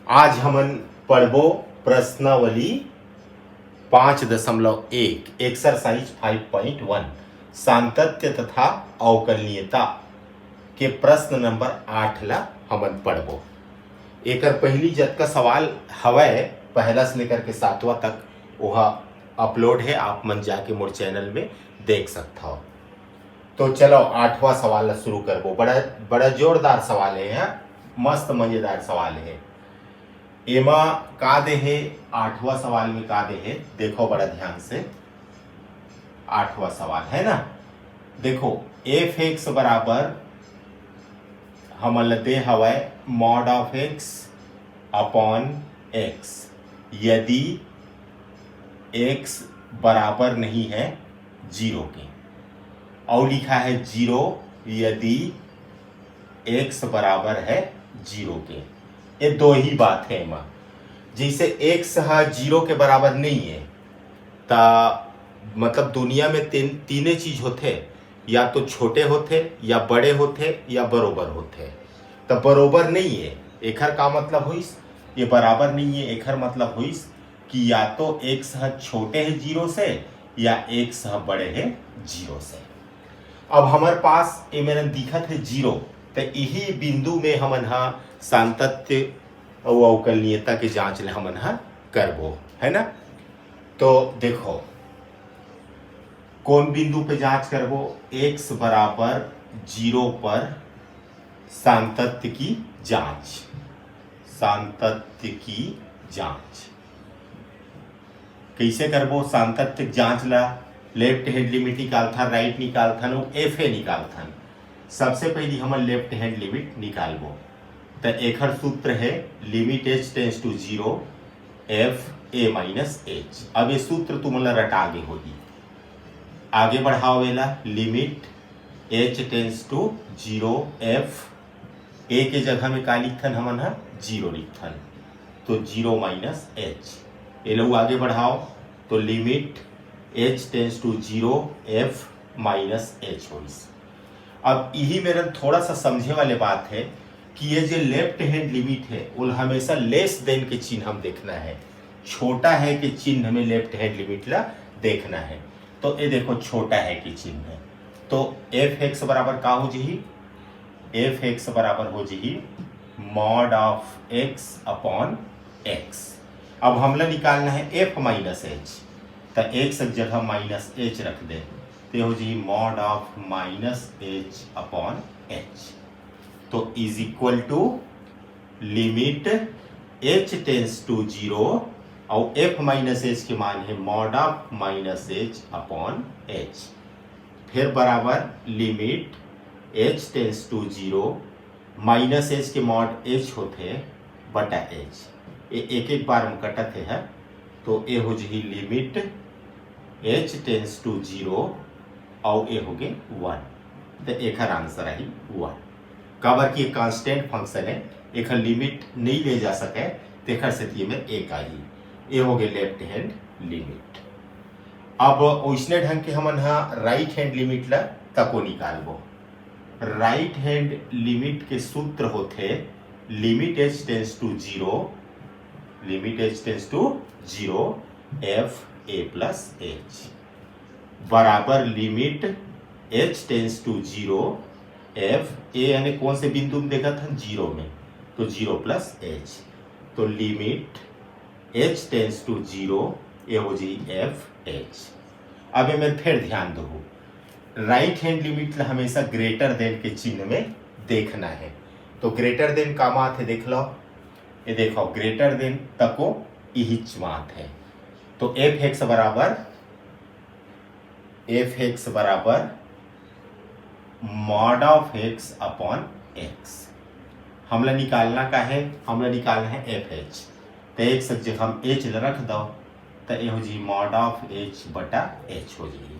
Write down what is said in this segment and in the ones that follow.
आज हमन पढ़बो प्रश्नावली 5.1 एक्सरसाइज 5.1 सातत्य तथा अवकलनीयता के प्रश्न नंबर 8 ला हमन पढ़बो। एकर पहली जतका सवाल हवय पहला से लेकर के 7वां तक वह अपलोड है, आप मन जाके मोर चैनल में देख सकता हो। तो चलो 8वां सवाल ला शुरू करबो। बड़ा जोरदार सवाल है, मस्त मजेदार सवाल है। एमा का दे है 8वां सवाल में का दे है, देखो बड़ा ध्यान से। 8वां सवाल है ना, देखो एफ एक्स बराबर हमन ल दे हवय mod of X upon x यदि एक्स बराबर नहीं है 0 के, और लिखा है 0 यदि एक्स बराबर है 0 के। ये दो ही बात है एमा। जैसे एक्स है 0 के बराबर नहीं है ता मतलब दुनिया में तीने चीज होते, या तो छोटे होते या बड़े होते या बरोबर होते। तो बरोबर नहीं है एकर का मतलब हुईस, ये बराबर नहीं है एकर मतलब हुईस कि या तो एक्स है छोटे है 0 से या एक्स है बड़े है 0 से। अब हमारे पास ये मेरा दिखत है 0, तो यही बिंदु में हमन हा सातत्य और अवकलनीयता के जांच ले हमन हा करबो, है ना। तो देखो कौन बिंदु पे जांच करबो, x बराबर 0 पर सातत्य की जांच। सातत्य की जांच कैसे करबो? सातत्य जांच ला लेफ्ट हैंड लिमिट निकालथन, राइट निकालथन और एफ ए निकालथन। सबसे पहले हम लेफ्ट हैंड लिमिट निकालबो। तो एकर सूत्र है limit H tends to 0 F A minus h. अब ये सूत्र तुमला रटा आगे होगी, आगे बढ़ाओ वेला limit H tends to 0 F a के जगह में का लिखथन हमन हा 0 लिखथन, तो 0 माइनस एच। ये लोग आगे बढ़ाओ तो limit H tends to 0 f minus h होइस। अब यही मेरा थोड़ा सा समझे वाले बात है कि ये जो लेफ्ट हैंड लिमिट है वो हमेशा लेस देन के चिन्ह हम देखना है, छोटा है कि चिन्ह हमें लेफ्ट हैंड लिमिट ला देखना है। तो ये देखो छोटा है कि चिन्ह है, तो एफ एक्स बराबर का हो जी, एफ एक्स बराबर हो जी mod of X upon X. अब हमला निकालना है एफ माइनस एच, तो एक्स जगह माइनस एच रख दे तो हो जी mod of minus H upon H. तो is equal to limit H tends to 0 और एफ माइनस एच के मान है mod of minus H upon H. फिर बराबर limit H tends to 0 minus H के मॉड एच होते बटा एच, ये एक एक बार में कटत है। तो ये हो जी लिमिट एच टेंस टू 0 और ये हो गए 1। तो एक आंसर आई 1। काबर की कांस्टेंट फंक्शन है, एक लिमिट नहीं ले जा सके तो एक स्थिति में एक आई। ये हो गए लेफ्ट हैंड लिमिट। अब वैसने ढंग के हमन हा राइट हैंड लिमिट ला तको निकालबो। राइट हैंड लिमिट के सूत्र होते limit H tends to 0, limit H tends to 0 F A plus H बराबर limit H tends to 0 F A यानी कौन से बिंदु में देखा था 0 में, तो 0 प्लस एच। तो लिमिट एच टेंस टू 0 ये हो जी एफ एच। अब मैं फिर ध्यान दो, राइट हैंड लिमिट हमेशा ग्रेटर देन के चिन्ह में देखना है। तो ग्रेटर देन का मात है देख लो, ये देखो ग्रेटर देन तको यही मात है। तो एफ एक्स बराबर mod of X upon x. हमला निकालना का है, हमला निकालना है एफ एच। तो एक्स जगह हम एच रख दो तो ये हो जी मॉड ऑफ एच बटा एच हो जी।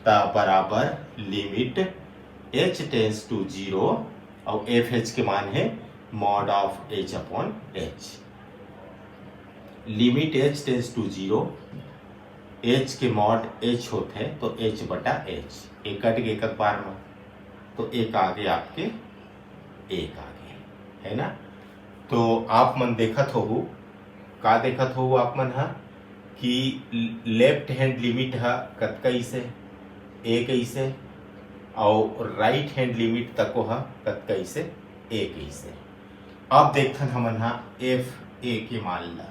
तो बराबर लिमिट एच टेंस टू 0 और एफ एच के मान है mod of h upon h. Limit H tends to 0, h के मॉड एच होते हैं तो एच बटा एच, एक कट के एक बार में, तो एक आगे आपके एक आगे है ना। तो आप मन देखत हो का देखत हो आप मन हा कि लेफ्ट हैंड लिमिट है कतका इसे एक इसे और राइट हैंड लिमिट तको है कतका इसे एक इसे। अब देखथन हमन हा एफ ए के मान ला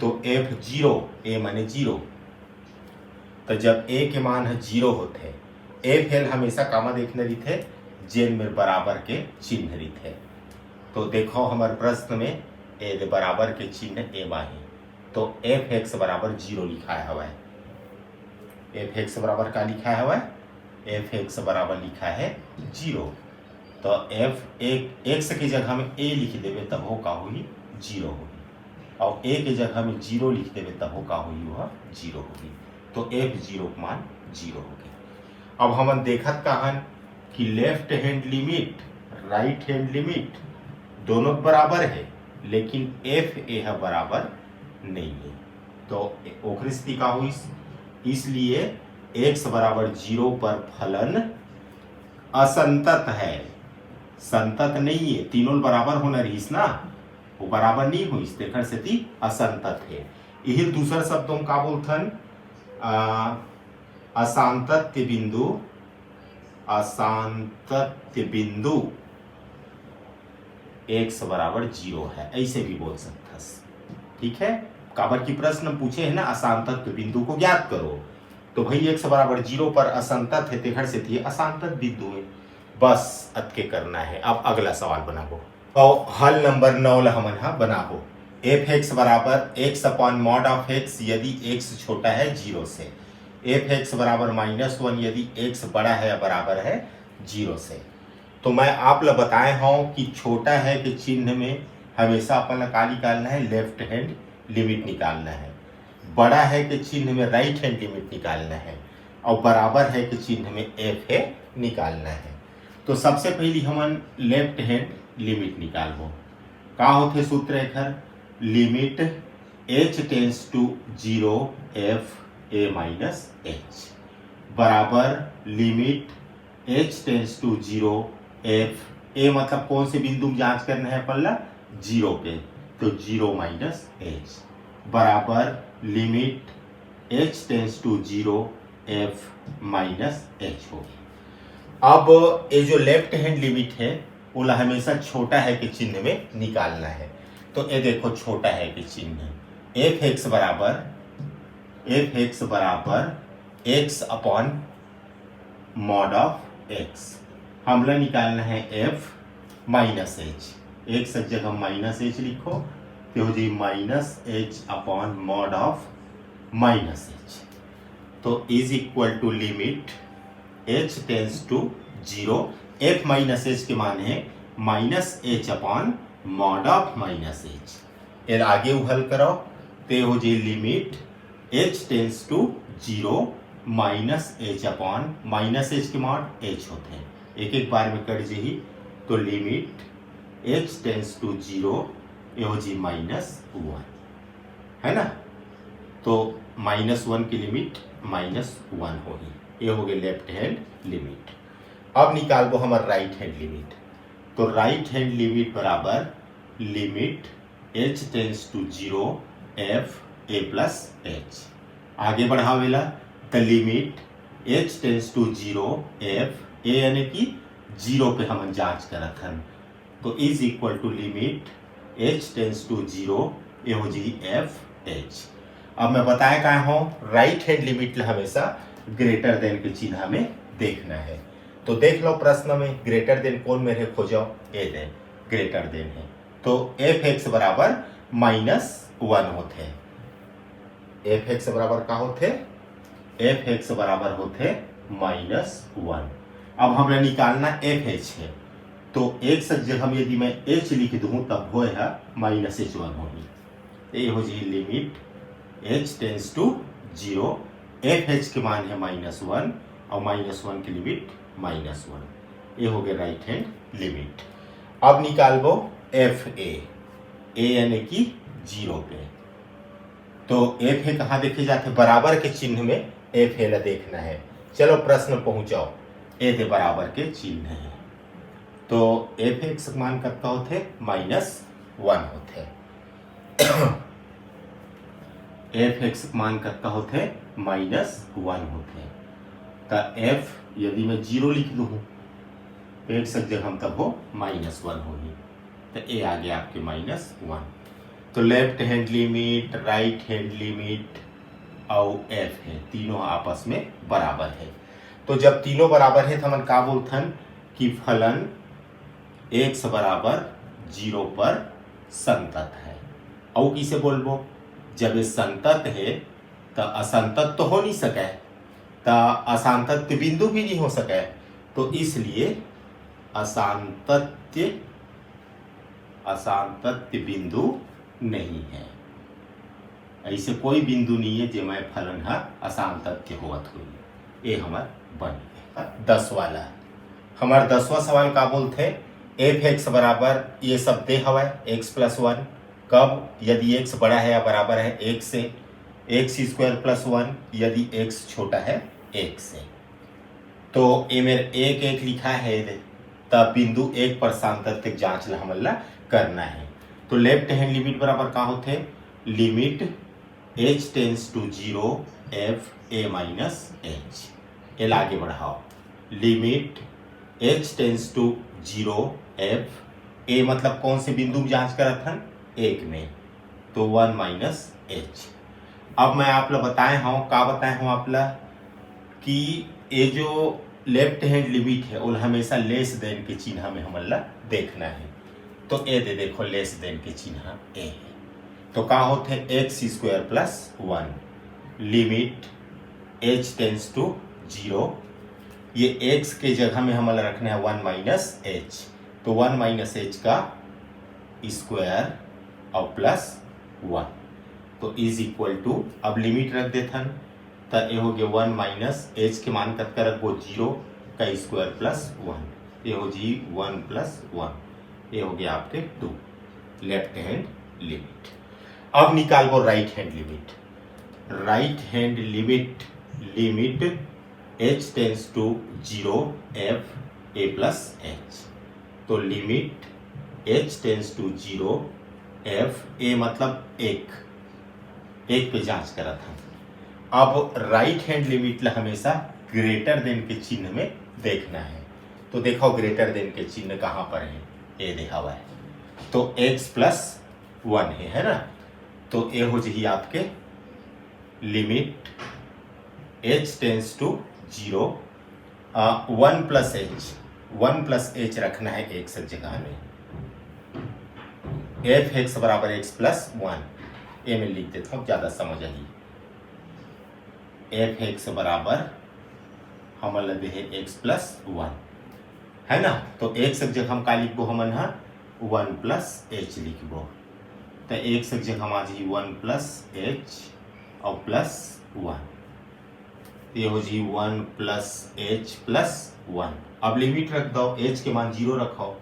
तो एफ जीरो ए माने जीरो, तो जब ए के मान है जीरो होते एफ एल हमेशा कामा देखने रही जेन में बराबर के चिन्ह रही। तो देखो हमारे प्रश्न में ए बराबर के चिन्ह ए माही, तो एफ एक्स बराबर जीरो लिखा है हवा। एफ एक्स बराबर का लिखा है हवा, एफ एक्स बराबर लिखा है जीरो। तो एफ एक्स की जगह में ए लिख देवे तब हो का होगी जीरो होगी, और ए की जगह में जीरो लिख देवे तब हो का होगी वह जीरो होगी। तो एफ जीरो का मान जीरो होगी। अब हम देखत कहन कि left hand limit right hand limit दोनों बराबर है, लेकिन एफ ए है बराबर नहीं है। तो ओखरी स्थिति का हुई, इसलिए एक्स बराबर जीरो पर फलन असंतत है, संतत नहीं है। तीनों बराबर होना रहीस ना, वो बराबर नहीं हुई देखर से ती असंतत है। यही दूसरा शब्दों का बोलथन असांतत्य बिंदु, असांतत्य बिंदु एक्स बराबर जीरो है, ऐसे भी बोल सकता। ठीक है, काबर की प्रश्न पूछे है ना असांतत्य बिंदु को ज्ञात करो, तो भाई एक्स बराबर जीरो पर असंतत है तेखर से थी असांतत बिंदु है, बस अतके करना है। अब अगला सवाल बनाबो और हल नंबर 9 हमन हा बनाबो। एफ एक्स बराबर X upon mod of x यदि एक्स छोटा है जीरो से, एफ एक्स बराबर -1 यदि एक्स बड़ा है या बराबर है जीरो से। तो मैं आप लोग बताए हूँ कि छोटा है के चिन्ह में हमेशा अपन का निकालना है लेफ्ट हैंड लिमिट निकालना है, बड़ा है के चिन्ह में राइट हैंड लिमिट निकालना है, और बराबर है के चिन्ह में एफ है निकालना है। तो सबसे पहली हमन लेफ्ट हैंड लिमिट निकालबो। का होथे सूत्र एखर limit h tends to 0 F A minus H बराबर limit h tends to 0 F A मतलब कौन से बिंदु में जांच करना है पल्ला जीरो पे, तो 0 माइनस एच बराबर limit h tends to 0 f minus h होगी। अब ये जो लेफ्ट हैंड लिमिट है वो हमेशा छोटा है के चिन्ह में निकालना है। तो ये देखो छोटा है के चिन्ह एफ एक्स बराबर X upon mod of X, हमला निकालना है एफ माइनस एच, एक्स जगह माइनस एच लिखो तो हो जी minus H upon mod of minus H. तो is equal to limit h tends to 0 f minus H के मान है minus H upon mod of minus H. ये आगे हल करो ते हो जी limit h tends to 0 minus H upon minus H के मॉड h होते हैं, एक एक बार में कट जी, तो लिमिट h टेंस टू 0 ये हो जी -1 है ना, तो -1 की लिमिट -1 होगी। ये हो गए लेफ्ट हैंड लिमिट। अब निकालबो हमार राइट हैंड लिमिट। तो राइट हैंड लिमिट बराबर limit h tends to 0 F A plus h, आगे बढ़ावेला तो limit h tends to 0 F A यानी कि 0 पे हम जांच करत हन, तो is equal to limit h tends to 0 ये हो जी एफ एच। अब मैं बताया क्या हूँ राइट हैंड लिमिट हमेशा ग्रेटर देन के चिन्ह में देखना है। तो देख लो प्रश्न में ग्रेटर देन कौन मेरे खोजो ए देन ग्रेटर देन है, तो एफ एक्स बराबर -1 होते, एफ एक्स बराबर का होते एफ एक्स बराबर होते -1। अब हमें निकालना एफ एच है, तो एक जगह यदि मैं एच लिख दूँ तब हो -h1 होगी। ये हो जी limit h tends to 0 F H के मान है -1 और -1 की लिमिट -1, ये हो गया राइट हैंड लिमिट। अब निकालबो एफ ए यानी कि 0 पे, तो एफ ए कहाँ देखे जाते बराबर के चिन्ह में एफ ए ला देखना है। चलो प्रश्न पहुंचाओ, ए के बराबर के चिन्ह है, तो एफ एक्स मान कतना होते -1 होते एफ एक्स मान कतना होते -1 होते। तो एफ यदि मैं 0 लिख दूँ एक्स जगह हम तब हो -1 होगी। तो ए आ गया आपके -1। तो left hand limit, right hand limit और एफ है, तीनों आपस में बराबर है। तो जब तीनों बराबर है तो हम का बोलथन कि फलन x बराबर 0 पर संतत है। और किसे बोलबो, जब ये संतत है तो असंतत तो हो नहीं सके, तो असांतत्य बिंदु भी नहीं हो सके, तो इसलिए असांतत्य बिंदु नहीं है। ऐसे कोई बिंदु नहीं है जिसमें फलन है असांतत्य होवत हुई। ये हमार बन गया 10 वाला। हमार 10वां सवाल का बोलते एफ एक्स बराबर ये सब दे हवा x+1 कब, यदि x बड़ा है या बराबर है 1 से, x² + 1 यदि x छोटा है 1 से। तो ये मेरे 1 लिखा है, तब बिंदु 1 पर सांतत्य जांच ला हमला करना है। तो लेफ्ट हैंड लिमिट बराबर का होते limit h tends to 0 f a - h। एल आगे बढ़ाओ, limit h tends to 0 f a मतलब कौन से बिंदु में जांच करा था 1 में, तो 1 - h। अब मैं आप लोग बताए हूँ का बताए हूँ आप लोग कि ये जो लेफ्ट हैंड लिमिट है वो हमेशा लेस देन के चिन्ह में हमला देखना है। तो ए दे देखो लेस देन के चिन्ह ए है, तो का होते x² + 1 limit h tends to 0, ये x के जगह में हमला रखना है 1 - h, तो 1 - h का स्क्वायर और +1, तो इज इक्वल टू, अब लिमिट रख देथन तो ये हो गया 1 - h के मान कत कर रखो 0 का स्क्वायर +1, ये हो जी 1 + 1, ये हो गया आपके 2 लेफ्ट हैंड लिमिट। अब निकाल वो right hand limit. Right hand limit h tends to 0 f a + h, तो limit h tends to 0 f a मतलब 1 पे जांच करा था। अब राइट हैंड लिमिट ला हमेशा ग्रेटर देन के चिन्ह में देखना है। तो देखो ग्रेटर देन के चिन्ह कहाँ पर है, ये देखा हुआ है, तो x+1 है ना, तो ये हो जाएगी आपके limit h tends to 0 1 + h रखना है x जगह में, f x बराबर x+1, ये में लिख देता हूँ ज्यादा समझ आएगी। एफ एक्स बराबर हम लगे है x+1 है ना, तो x जगह हम का लिखबो हमन है 1 + h लिखबो, तो x जगह हम आज 1 + h और +1, ये हो जी 1 + h +1। अब लिमिट रख दो, h के मान 0 रखो,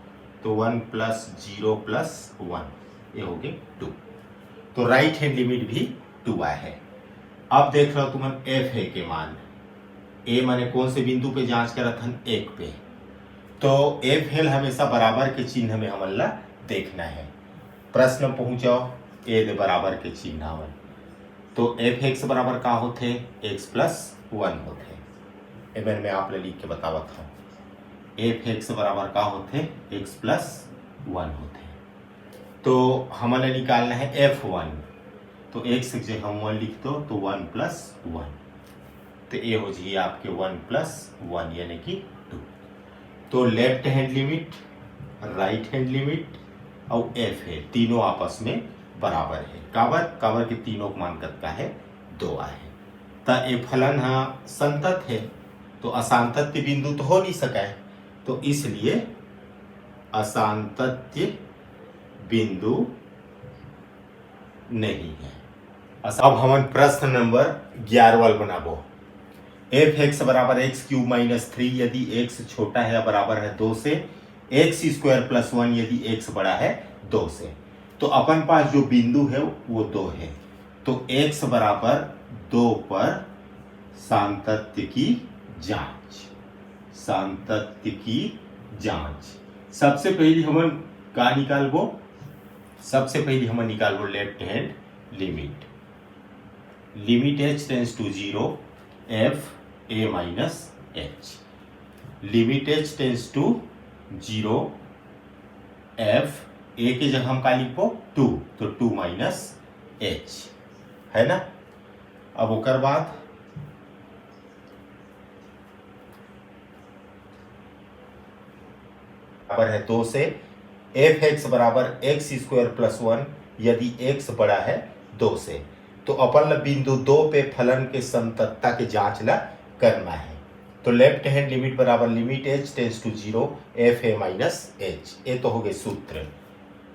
तो 1 + 0 + 1, ये हो गए 2। तो राइट हैंड लिमिट भी 2 आया है। अब देख लो तुम एफ है के मान, ए माने कौन से बिंदु पे जांच करा था 1 पे, तो एफ हेल हमेशा बराबर के चिन्ह में हमला देखना है। प्रश्न पहुंचो ए दे बराबर के चिन्ह आवल, तो एफ एक्स बराबर का होते x+1 होते। एबन मैं आप लिख के बतावत हूँ, एफ एक्स बराबर का होते x+1 होते। तो हमें निकालना है f1, तो x जगह हम 1 लिख दो, तो 1 + 1, तो ये हो जाइए आपके 1 + 1 यानी कि 2। तो left hand limit, right hand limit और f है, तीनों आपस में बराबर है। काबर के तीनों का मान कत का है 2 है। तो ये फलन संतत है, तो असांतत्य बिंदु तो हो नहीं सका है, तो इसलिए असांतत्य बिंदु नहीं है। अब हम प्रश्न नंबर 11 बनाबो। एफ एक्स बराबर x³ - 3 यदि x छोटा है या बराबर है 2 से, x² + 1 यदि x बड़ा है 2 से। तो अपन पास जो बिंदु है वो 2 है, तो x बराबर 2 पर सांतत्य की जांच, सांतत्य की जांच सबसे पहली हमन का निकालबो, सबसे पहली हमन निकालबो left hand limit. Limit h tends to 0 f a minus h। Limit h tends to 0 f a के जगह हम का लिखबो 2, तो 2 माइनस h है ना। अब ओकर बाद बराबर है 2 से एफ एक्स बराबर एक्स स्क्वायर प्लस 1 यदि x बड़ा है 2 से, तो अपन बिंदु 2 पे फलन के संततता के जांच ला करना है। तो लेफ्ट हैंड लिमिट बराबर limit h tends to 0 F A minus h, ये तो हो गए सूत्र।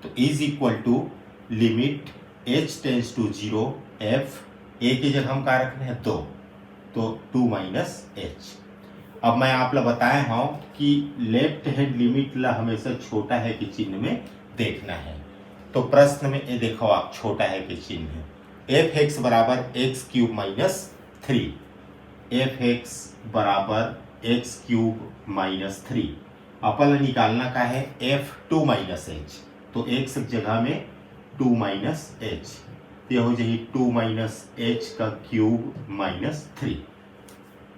तो is equal to limit h tends to 0 F a की जगह हम क्या रखने हैं 2, तो 2 माइनस h। अब मैं आप ला बताया हूं कि लेफ्ट हैंड लिमिट ला हमेशा छोटा है कि चिन्ह में देखना है। तो प्रश्न में ये देखो आप छोटा है कि चिन्ह है। एफ एक्स बराबर x cube minus 3, F X बराबर एक्स क्यूब माइनस 3। अपन निकालना का है एफ 2 माइनस एच, तो एक्स जगह में 2 माइनस एच, ये हो जाएगी 2 माइनस एच का क्यूब माइनस 3।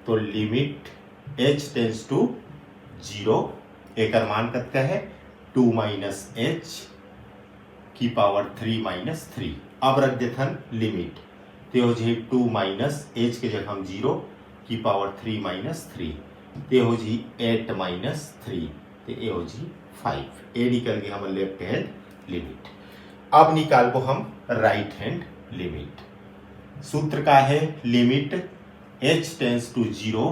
तो लिमिट h टेंस टू 0 एक मान कत्ता है 2 माइनस एच की पावर 3 माइनस 3। अब रख देथन लिमिट, तो हो जाए 2 माइनस एच के जगह हम 0 की पावर 3 माइनस 3, तो हो जी 8 माइनस 3, तो ये हो जी 5। ये निकल गया हम लेफ्ट हैंड लिमिट। अब निकालबो हम राइट हैंड लिमिट। सूत्र का है limit h tends to 0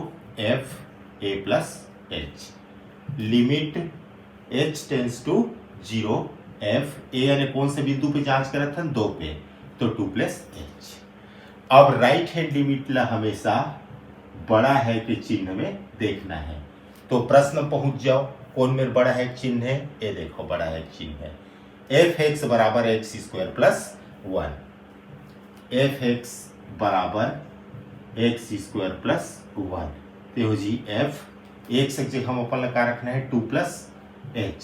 f a plus h। Limit h tends to 0 f a यानी कौन से बिंदु पे जांच करत था 2 पे, तो 2 प्लस h। अब राइट हैंड लिमिट ला हमेशा बड़ा है के चिन्ह में देखना है। तो प्रश्न पहुंच जाओ कौन में बड़ा है चिन्ह है, ये देखो बड़ा है चिन्ह है एफ एक्स बराबर x square plus 1, F X बराबर एक्स स्क्वायर प्लस 1, तो हो जी एफ एक से जगह हम अपन लगा रखना है 2 प्लस एच,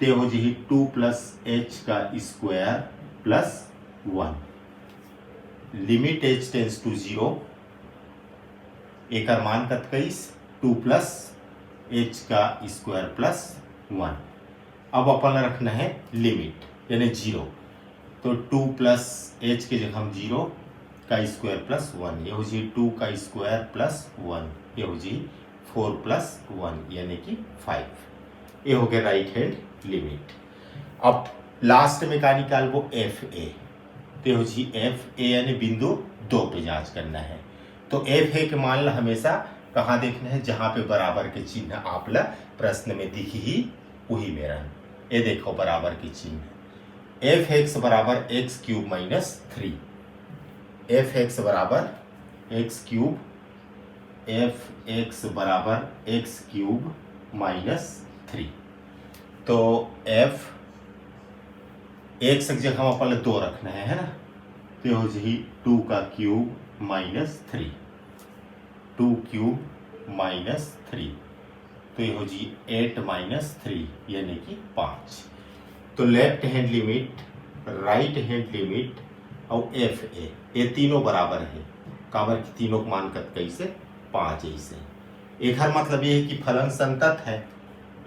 तो हो जी 2 प्लस एच का square plus 1। Limit h tends to 0 एक मान कत 2 प्लस एच का स्क्वायर प्लस 1। अब अपन रखना है लिमिट यानी 0, तो 2 प्लस एच के जगह हम 0 का स्क्वायर प्लस 1, ये हो जी 2 का स्क्वायर प्लस 1, ये हो जी 4 प्लस 1 यानी कि 5। ये हो गया राइट हैंड लिमिट। अब लास्ट में का निकालबो एफ ए, तो हो जी एफ ए यानी बिंदु 2 पे जांच करना है। तो एफ ए के मान ला हमेशा कहाँ देखना है, जहां पे बराबर के चिन्ह आप ला प्रश्न में दिखी ही वही मेरा। ये देखो बराबर के चिन्ह एफ एक्स बराबर x cube minus 3, F X बराबर एक्स क्यूब, एफ एक्स बराबर एक्स क्यूब माइनस 3। तो एफ एक्स की जगह हम अपन 2 रखना है ना, तो हो जी 2 का क्यूब माइनस 3, 2 क्यूब माइनस 3, तो ये हो जी 8 माइनस 3 यानी कि 5। तो left hand limit, right hand limit और एफ ए ये तीनों बराबर है। काबर की तीनों को मान कत कैसे 5 ऐसे। एक हर मतलब ये है कि फलन संतत है,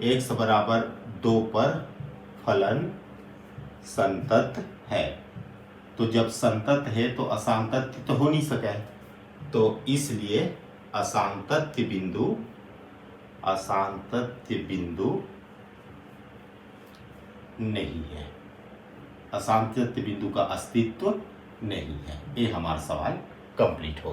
x बराबर 2 पर फलन संतत है। तो जब संतत है तो असांतत्य तो हो नहीं सका है, तो इसलिए असांतत्य बिंदु नहीं है, असांतत्य बिंदु का अस्तित्व नहीं है। ये हमारा सवाल कंप्लीट हो